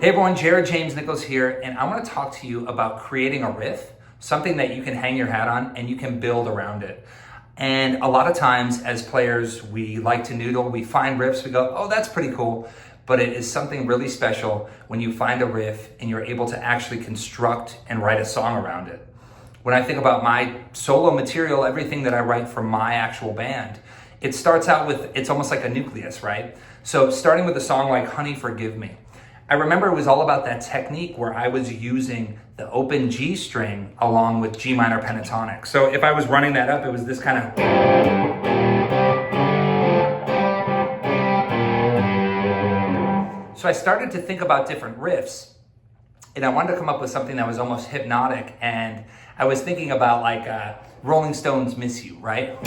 Hey everyone, Jared James Nichols here, and I want to talk to you about creating a riff, something that you can hang your hat on and you can build around it. And a lot of times as players, we like to noodle, we find riffs, we go, oh, that's pretty cool. But it is something really special when you find a riff and you're able to actually construct and write a song around it. When I think about my solo material, everything that I write for my actual band, it starts out with, it's almost like a nucleus, right? So starting with a song like Honey, Forgive Me. I remember it was all about that technique where I was using the open G string along with G minor pentatonic. So if I was running that up, it was this kind of... So I started to think about different riffs, and I wanted to come up with something that was almost hypnotic, and I was thinking about like Rolling Stones' Miss You, right?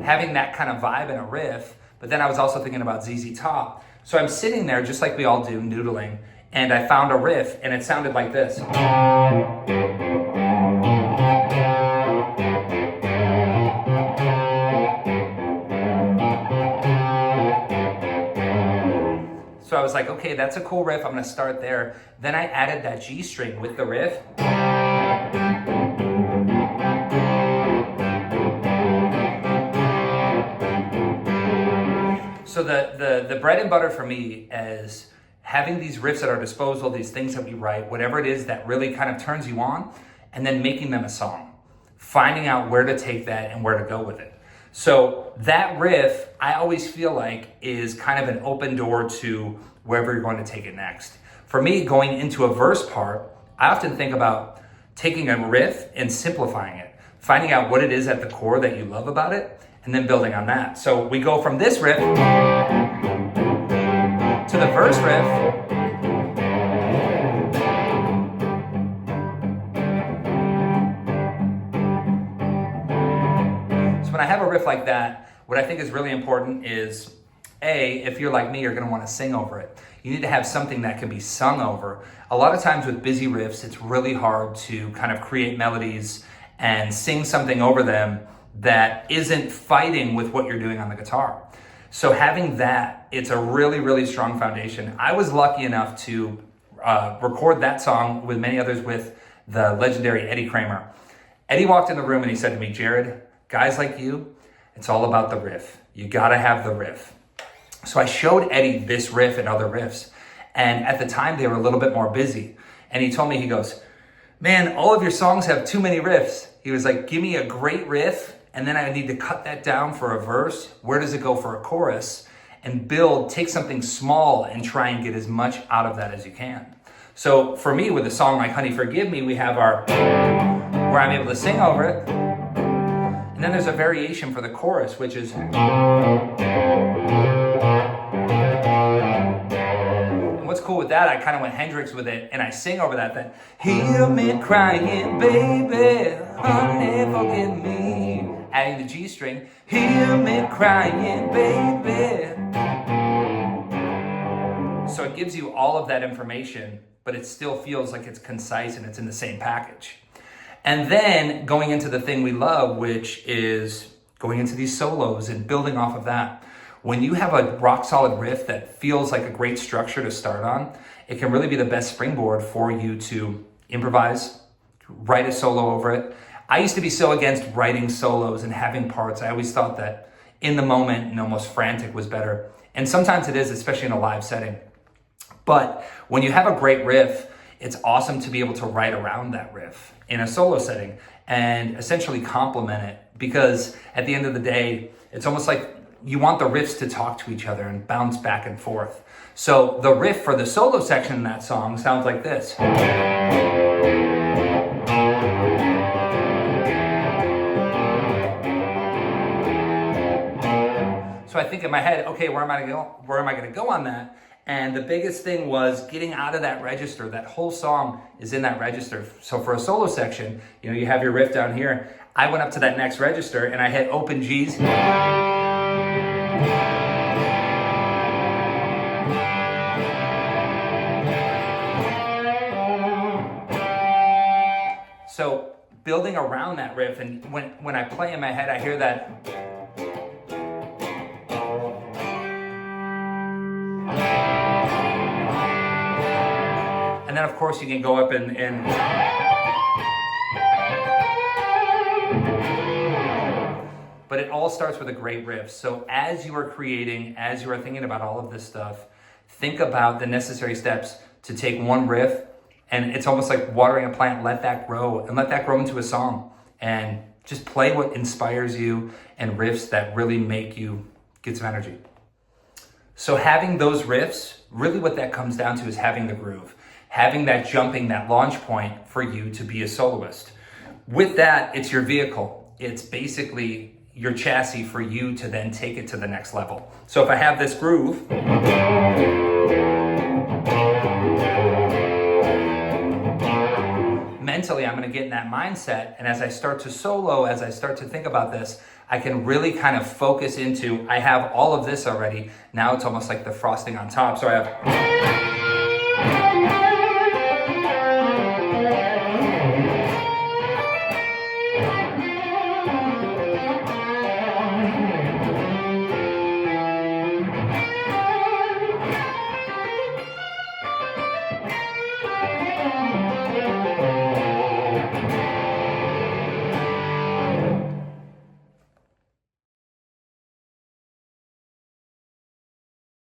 Having that kind of vibe in a riff, but then I was also thinking about ZZ Top. So I'm sitting there just like we all do, noodling, and I found a riff and it sounded like this. So I was like, okay, that's a cool riff, I'm gonna start there. Then I added that G string with the riff. So the bread and butter for me is having these riffs at our disposal, these things that we write, whatever it is that really kind of turns you on, and then making them a song. Finding out where to take that and where to go with it. So that riff, I always feel like, is kind of an open door to wherever you're going to take it next. For me, going into a verse part, I often think about taking a riff and simplifying it, finding out what it is at the core that you love about it, and then building on that. So we go from this riff to the verse riff. So when I have a riff like that, what I think is really important is, A, if you're like me, you're gonna wanna sing over it. You need to have something that can be sung over. A lot of times with busy riffs, it's really hard to kind of create melodies and sing something over them that isn't fighting with what you're doing on the guitar. So having that, it's a really, really strong foundation. I was lucky enough to record that song with many others with the legendary Eddie Kramer. Eddie walked in the room and he said to me, Jared, guys like you, it's all about the riff. You gotta have the riff. So I showed Eddie this riff and other riffs. And at the time they were a little bit more busy. And he told me, he goes, man, all of your songs have too many riffs. He was like, give me a great riff, and then I need to cut that down for a verse. Where does it go for a chorus? And take something small and try and get as much out of that as you can. So for me, with a song like Honey, Forgive Me, we have our, where I'm able to sing over it. And then there's a variation for the chorus, which is, and what's cool with that, I kind of went Hendrix with it, and I sing over that, hear me crying, baby, honey, forgive me. Adding the G string, hear me crying, baby. So it gives you all of that information, but it still feels like it's concise and it's in the same package. And then going into the thing we love, which is going into these solos and building off of that. When you have a rock solid riff that feels like a great structure to start on, it can really be the best springboard for you to improvise, write a solo over it. I used to be so against writing solos and having parts. I always thought that in the moment and almost frantic was better. And sometimes it is, especially in a live setting. But when you have a great riff, it's awesome to be able to write around that riff in a solo setting and essentially complement it. Because at the end of the day, it's almost like you want the riffs to talk to each other and bounce back and forth. So the riff for the solo section in that song sounds like this. So I think in my head, okay, where am I gonna go on that? And the biggest thing was getting out of that register. That whole song is in that register. So for a solo section, you have your riff down here. I went up to that next register and I hit open Gs. So building around that riff, and when I play in my head, I hear that. then of course you can go up and but it all starts with a great riff. So as you are creating, as you are thinking about all of this stuff, think about the necessary steps to take one riff, and it's almost like watering a plant. Let that grow, and let that grow into a song, and just play what inspires you and riffs that really make you get some energy. So having those riffs, really what that comes down to is having the groove, having that jumping, that launch point for you to be a soloist. With that, it's your vehicle. It's basically your chassis for you to then take it to the next level. So if I have this groove, mentally I'm gonna get in that mindset, and as I start to solo, as I start to think about this, I can really kind of focus into, I have all of this already, now it's almost like the frosting on top. So I have